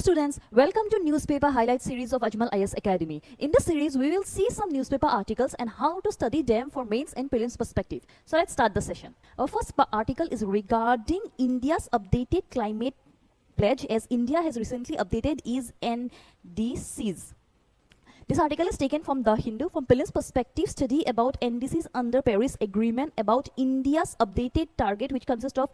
students, welcome to newspaper highlight series of Ajmal IS Academy. In this series, we will see some newspaper articles and how to study them for mains and prelims perspective. So let's start the session. Our first article is regarding India's updated climate pledge, as India has recently updated its NDCs. This article is taken from The Hindu. From prelims perspective, study about NDCs under Paris Agreement, about India's updated target, which consists of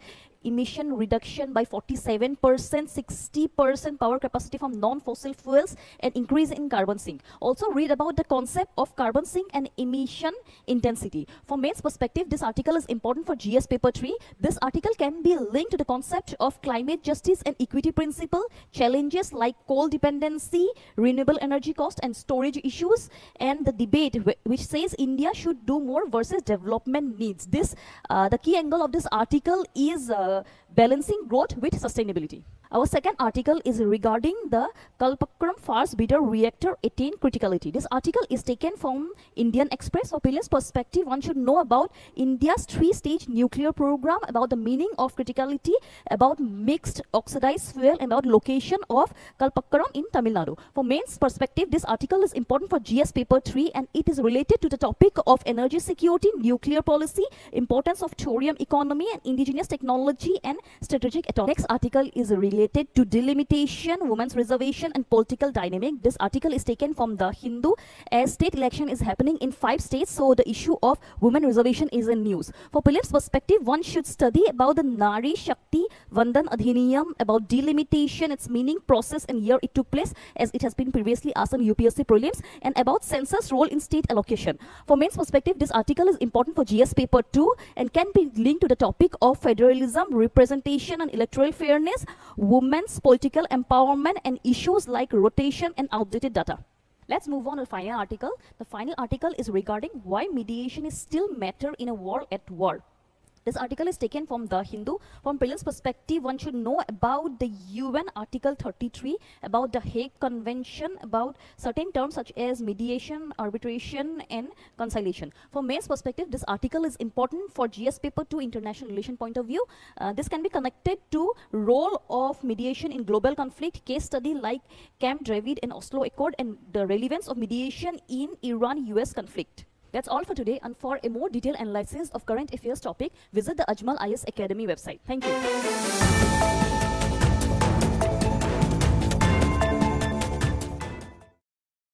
emission reduction by 47%, 60% power capacity from non-fossil fuels, and increase in carbon sink. Also read about the concept of carbon sink and emission intensity. From mains perspective, this article is important for GS paper 3. This article can be linked to the concept of climate justice and equity principle, challenges like coal dependency, renewable energy cost, and storage issues, and the debate which says India should do more versus development needs. The key angle of this article is balancing growth with sustainability. Our second article is regarding the Kalpakram fast breeder reactor attain criticality. This article is taken from Indian Express. For prelims perspective, one should know about India's 3-stage nuclear program, about the meaning of criticality, about mixed oxidized fuel, and about location of Kalpakram in Tamil Nadu. For mains perspective, this article is important for GS paper 3 and it is related to the topic of energy security, nuclear policy, importance of thorium economy, and indigenous technology and strategic atomic. Next article is related to delimitation, women's reservation, and political dynamic. This article is taken from The Hindu, as state election is happening in 5 states, so the issue of women reservation is in news. For prelims perspective, one should study about the Nari Shakti Vandan Adhiniyam, about delimitation, its meaning, process, and year it took place, as it has been previously asked on UPSC prelims, and about census role in state allocation. For mains perspective, this article is important for GS paper 2 and can be linked to the topic of federalism, representation, and electoral fairness, women's political empowerment, and issues like rotation and outdated data. Let's move on to the final article. The final article is regarding why mediation is still matter in a war at war. This article is taken from The Hindu. From prelims perspective, one should know about the UN Article 33, about the Hague Convention, about certain terms such as mediation, arbitration, and conciliation. From mains perspective, this article is important for GS paper 2 international relation point of view. This can be connected to role of mediation in global conflict, case study like Camp David and Oslo Accord, and the relevance of mediation in Iran-US conflict. That's all for today, and for a more detailed analysis of current affairs topic, visit the Ajmal IS Academy website. Thank you.